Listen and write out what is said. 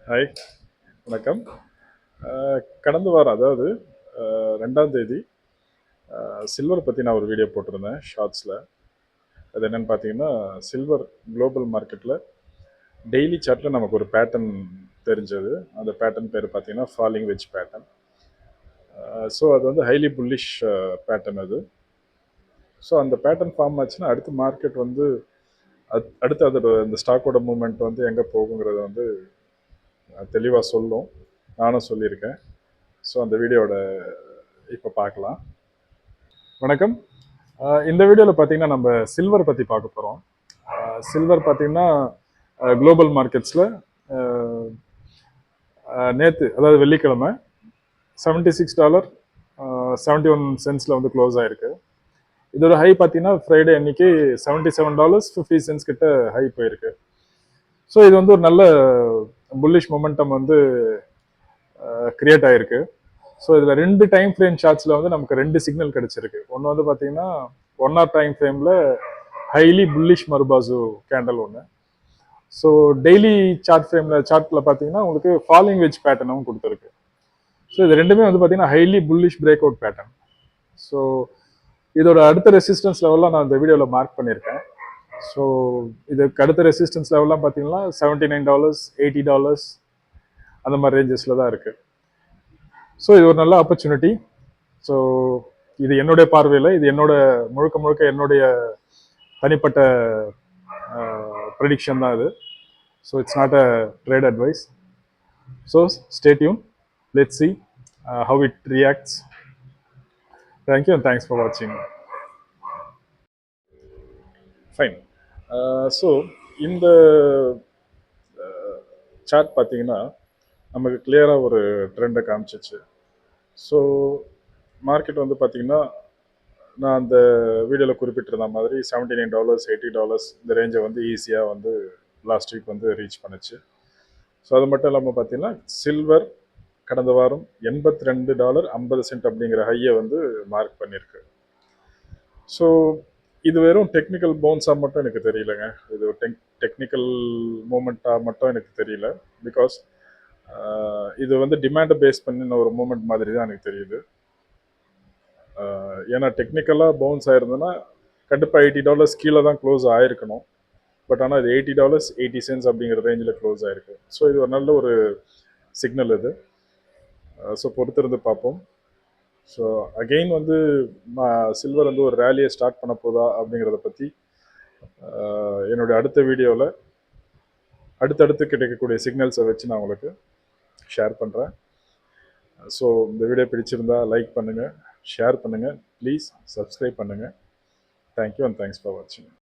Hi, வணக்கம். கடந்த வாரம் அதாவது 2ஆம் தேதி சில்வர் பற்றி நான் ஒரு வீடியோ போட்டிருந்தேன் ஷார்ட்ஸில். அது என்னென்னு பார்த்தீங்கன்னா, சில்வர் குளோபல் மார்க்கெட்டில் டெய்லி சார்ட்டில் நமக்கு ஒரு பேட்டர்ன் தெரிஞ்சது. அந்த பேட்டர்ன் பேர் பார்த்தீங்கன்னா ஃபாலிங் வெஜ் பேட்டர்ன். ஸோ அது வந்து ஹைலி புல்லிஷ் பேட்டர்ன் அது. ஸோ அந்த பேட்டர்ன் ஃபார்ம் ஆச்சுன்னா அடுத்து மார்க்கெட் வந்து அடுத்து அதோட இந்த ஸ்டாக்கோட மூமெண்ட் வந்து எங்கே போகுங்கிறத வந்து தெளிவாக சொல்லும். நானும் சொல்லியிருக்கேன். ஸோ அந்த வீடியோட இப்போ பார்க்கலாம். வணக்கம். இந்த வீடியோவில் பார்த்தீங்கன்னா நம்ம சில்வர் பற்றி பார்க்க போகிறோம். சில்வர் பார்த்தீங்கன்னா குளோபல் மார்க்கெட்ஸில் நேற்று அதாவது வெள்ளிக்கிழமை $76 71 வந்து க்ளோஸ் ஆயிருக்கு. இதோட ஹை பார்த்தீங்கன்னா ஃப்ரைடே அன்னைக்கு $77.50 கிட்ட ஹை போயிருக்கு. ஸோ இது வந்து ஒரு நல்ல புல்லிஷ் மொமெண்டம் வந்து கிரியேட் ஆயிருக்கு. ஸோ இதில் 2 டைம் ஃப்ரேம் சார்ட்ஸில் வந்து நமக்கு 2 சிக்னல் கிடைச்சிருக்கு. ஒன்று வந்து பார்த்தீங்கன்னா 1 hour டைம் ஃப்ரேமில் ஹைலி புல்லிஷ் மருபாசு கேண்டல் ஒன்று. ஸோ டெய்லி சார்ட்டில் பார்த்தீங்கன்னா உங்களுக்கு ஃபாலிங் வெஜ் பேட்டர்னும் கொடுத்துருக்கு. ஸோ இது ரெண்டுமே வந்து பார்த்தீங்கன்னா highly bullish break out pattern. So இதோட அடுத்த ரெசிஸ்டன்ஸ் லெவல்லாம் நான் இந்த வீடியோவில் மார்க் பண்ணியிருக்கேன். ஸோ இதுக்கு அடுத்த ரெசிஸ்டன்ஸ் லெவல்லாம் பார்த்தீங்கன்னா $79 $80 அந்த மாதிரி ரேஞ்சஸில் தான் இருக்குது. ஸோ இது ஒரு நல்ல ஆப்பர்ச்சுனிட்டி. ஸோ இது என்னுடைய பார்வையில், இது முழுக்க முழுக்க என்னுடைய தனிப்பட்ட ப்ரெடிக்ஷன் தான் இது. So it's not a trade advice. So stay tune, let's see how it reacts. Thank you and thanks for watching. Fine. So இந்த சார்ட் பார்த்தீங்கன்னா நமக்கு கிளியராக ஒரு ட்ரெண்டை காமிச்சிச்சு. ஸோ மார்க்கெட் வந்து பார்த்தீங்கன்னா நான் அந்த வீடியோவில் குறிப்பிட்டிருந்த மாதிரி $79 $80 இந்த ரேஞ்சை வந்து ஈஸியாக வந்து லாஸ்ட் வீக் வந்து ரீச் பண்ணுச்சு. ஸோ அது மட்டும் இல்லாமல் பார்த்தீங்கன்னா சில்வர் கடந்த வாரம் $82.50 அப்படிங்கிற ஹையை வந்து மார்க் பண்ணியிருக்கு. ஸோ இது வெறும் டெக்னிக்கல் பவுன்ஸாக மட்டும் எனக்கு தெரியலங்க. இது டெக்னிக்கல் மூமெண்ட்டாக மட்டும் எனக்கு தெரியல. பிகாஸ் இது வந்து டிமாண்டை பேஸ் பண்ணின ஒரு மூமெண்ட் மாதிரி தான் எனக்கு தெரியுது. ஏன்னா டெக்னிக்கலாக பவுன்ஸ் ஆயிருந்ததுன்னா கண்டிப்பாக $80 கீழே தான் க்ளோஸ் ஆயிருக்கணும். பட் ஆனால் இது $80 80 அப்படிங்கிற ரேஞ்சில் க்ளோஸ் ஆயிருக்கு. ஸோ இது ஒரு நல்ல ஒரு சிக்னல் இது. ஸோ பொறுத்திருந்து பார்ப்போம். ஸோ அகெயின் வந்து சில்வர் வந்து ஒரு ரேலியை ஸ்டார்ட் பண்ண போதா அப்படிங்கிறத பற்றி என்னுடைய அடுத்த வீடியோவில் அடுத்தடுத்து கிடைக்கக்கூடிய சிக்னல்ஸை வச்சு நான் உங்களுக்கு ஷேர் பண்ணுறேன். ஸோ இந்த வீடியோ பிடிச்சிருந்தா லைக் பண்ணுங்கள், ஷேர் பண்ணுங்கள், ப்ளீஸ் சப்ஸ்கிரைப் பண்ணுங்கள். தேங்க்யூ அண்ட் தேங்க்ஸ் ஃபார் வாட்சிங்.